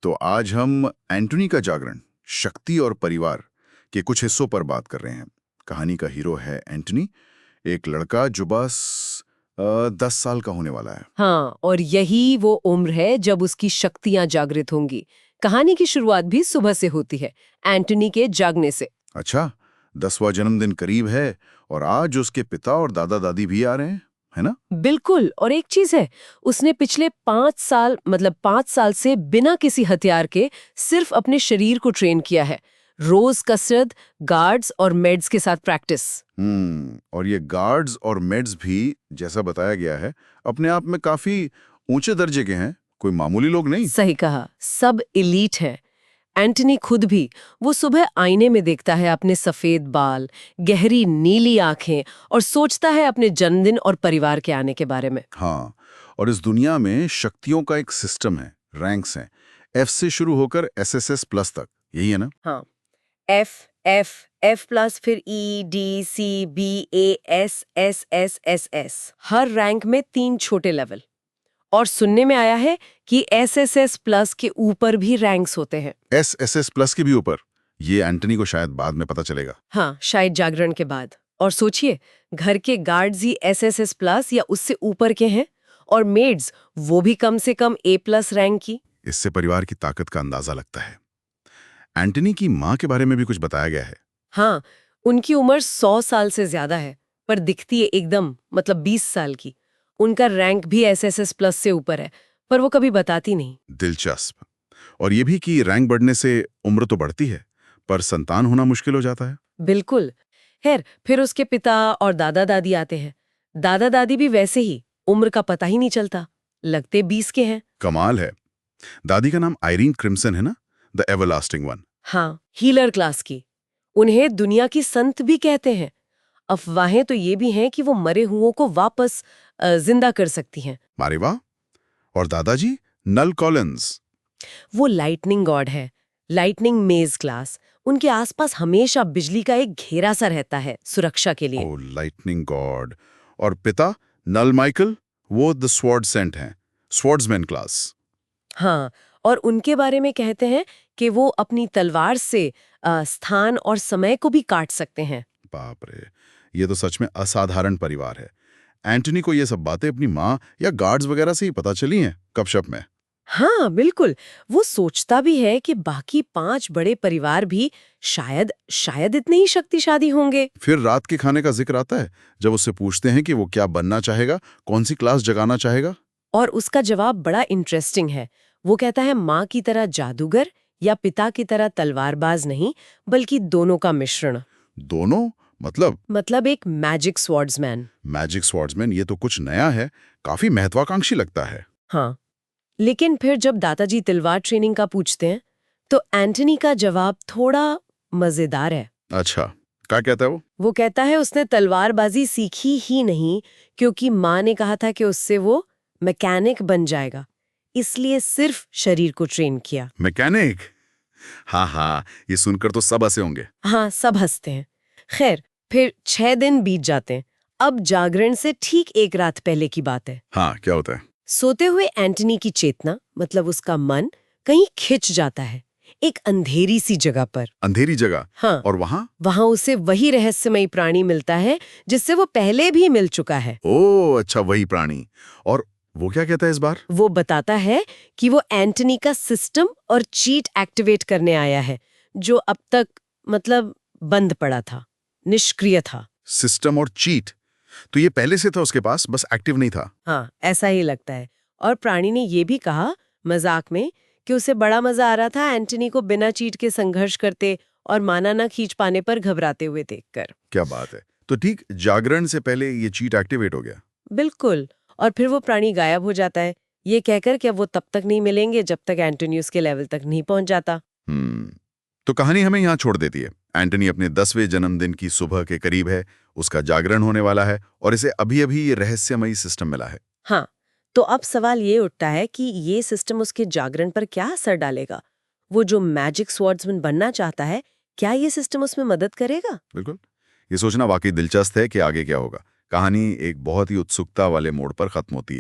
तो आज हम एंटोनी का जागरण, शक्ति और परिवार के कुछ हिस्सों पर बात कर रहे हैं। कहानी का हीरो है एंटनी, एक लड़का जो बस 10 साल का होने वाला है। हाँ, और यही वो उम्र है जब उसकी शक्तियां जागृत होंगी। कहानी की शुरुआत भी सुबह से होती है, एंटनी के जागने से। अच्छा, 10वां जन्मदिन करीब है और आज उसके पिता और दादा दादी भी आ रहे हैं, है ना? बिल्कुल। और एक चीज है, उसने पिछले 5 साल 5 साल से बिना किसी हथियार के सिर्फ अपने शरीर को ट्रेन किया है। रोज कसरत, गार्ड्स और मेड्स के साथ प्रैक्टिस। और ये गार्ड्स और मेड्स भी, जैसा बताया गया है, अपने आप में काफी ऊंचे दर्जे के हैं, कोई मामूली लोग नहीं। सही कहा, सब एलीट है। एंटनी खुद भी, वो सुबह आईने में देखता है अपने सफेद बाल, गहरी नीली आंखें और सोचता है अपने जन्मदिन और परिवार के आने के बारे में। हाँ, और इस दुनिया में शक्तियों का एक सिस्टम है, रैंक्स हैं, एफ से शुरू होकर एसएसएस प्लस तक, यही है ना? हाँ, एफ एफ एफ प्लस, फिर E D C B A S S S S S. हर रैंक में 3 छोटे लेवल। और सुनने में आया है कि एसएसएस प्लस के ऊपर भी रैंक्स होते हैं। एसएसएस प्लस के भी ऊपर? ये एंटनी को शायद बाद में पता चलेगा। हाँ, शायद जागरण के बाद। और सोचिए, घर के गार्ड्स ही एसएसएस प्लस या उससे ऊपर के हैं, और मेड्स वो भी कम से कम ए प्लस रैंक की। इससे परिवार की ताकत का अंदाजा लगता है। एंटनी की माँ के बारे में भी कुछ बताया गया है। हाँ, उनकी उम्र 100 साल से ज्यादा है, पर दिखती है एकदम 20 साल की। उनका रैंक भी एसएसएस प्लस से ऊपर है, पर वो कभी बताती नहीं। दिलचस्प। और ये भी कि रैंक बढ़ने से उम्र तो बढ़ती है, पर संतान होना मुश्किल हो जाता है। बिल्कुल। खैर, फिर उसके पिता और दादा दादी आते हैं। दादा दादी भी वैसे ही, उम्र का पता ही नहीं चलता, लगते 20 के हैं। कमाल है। दादी का नाम आयरीन क्रिम्सन है ना? The everlasting one. हाँ, हीलर क्लास की। उन्हें दुनिया की संत भी कहते हैं। अफवाहें तो ये भी हैं कि वो मरे हुओं को वापस जिंदा कर सकती हैं। मारे वाह। और दादाजी? नल कॉलिंस। वो लाइटनिंग गॉड है, लाइटनिंग मेज क्लास। उनके आसपास हमेशा बिजली का एक घेरा सा रहता है, सुरक्षा के लिए। ओ, लाइटनिंग गॉड। और पिता? नल माइकल, वो द स्वॉर्ड सेंट हैं, स्वॉर्ड्समैन क्लास। हाँ, और उनके बारे में कहते हैं कि वो अपनी तलवार से स्थान और समय को भी काट सकते हैं। बाप रे, ये तो सच में असाधारण परिवार है। एंटनी को ये सब बातें अपनी माँ या गार्ड्स वगैरह से ही पता चली हैं गपशप में? हाँ, बिल्कुल। वो सोचता भी है कि बाकी 5 बड़े परिवार भी शायद शायद इतने ही शक्तिशाली होंगे। फिर रात के खाने का जिक्र आता है, जब उससे पूछते हैं कि वो क्या बनना चाहेगा, कौन सी क्लास जगाना चाहेगा। और उसका जवाब बड़ा इंटरेस्टिंग है। वो कहता है, माँ की तरह जादूगर या पिता की तरह तलवारबाज नहीं, बल्कि दोनों का मिश्रण। दोनों? मतलब एक मैजिक स्वॉर्ड्समैन। मैजिक स्वॉर्ड्समैन, ये तो कुछ नया है, काफी महत्वाकांक्षी लगता है। हाँ, लेकिन फिर जब दादाजी तलवार ट्रेनिंग का पूछते हैं, तो एंटनी का जवाब थोड़ा मजेदार है। अच्छा, क्या कहता है वो? वो कहता है उसने तलवारबाजी सीखी ही नहीं, क्योंकि माँ ने कहा था कि उससे वो मैकेनिक बन जाएगा, इसलिए सिर्फ शरीर को ट्रेन किया। मैकेनिक? हाँ हाँ, ये सुनकर तो सब हंसे होंगे। हाँ, सब हंसते हैं। खैर, फिर 6 दिन बीत जाते हैं। अब जागरण से ठीक एक रात पहले की बात है। हाँ, क्या होता है? सोते हुए एंटनी की चेतना, उसका मन, कहीं खिंच जाता है, एक अंधेरी सी जगह पर। अंधेरी जगह? हाँ, और वहां उसे वही रहस्यमयी प्राणी मिलता है जिससे वो पहले भी मिल चुका है। ओह अच्छा, वही प्राणी। और वो क्या कहता है इस बार? वो बताता है कि वो एंटनी का सिस्टम और चीट एक्टिवेट करने आया है, जो अब तक बंद पड़ा था, निष्क्रिय था। सिस्टम और चीट? तो ये पहले से था उसके पास, बस एक्टिव नहीं था। हाँ, ऐसा ही लगता है। और प्राणी ने ये भी कहा मजाक में कि उसे बड़ा मजा आ रहा था एंटनी को बिना चीट के संघर्ष करते और माना ना खींच पाने पर घबराते हुए देखकर। क्या बात है। तो ठीक जागरण से पहले ये चीट एक्टिवेट हो गया? बिल्कुल। और फिर वो प्राणी गायब हो जाता है, ये कहकर कि अब वो तब तक नहीं मिलेंगे जब तक एंटनी उसके लेवल तक नहीं पहुंच जाता। तो कहानी हमें यहाँ छोड़ देती है। एंटनी अपने 10वें जन्मदिन की सुबह के करीब है, उसका जागरण होने वाला है और इसे अभी-अभी ये रहस्यमयी सिस्टम मिला है। हाँ, तो अब सवाल ये उठता है कि ये सिस्टम उसके जागरण पर क्या असर डालेगा? वो जो मैजिक स्वॉर्ड्समैन बनना चाहता है, क्या ये सिस्टम उसमें मदद करेगा? बिल्कुल। ये सोचना वाकई दिलचस्प है कि आगे क्या होगा। कहानी एक बहुत ही उत्सुकता वाले मोड़ पर खत्म होती है।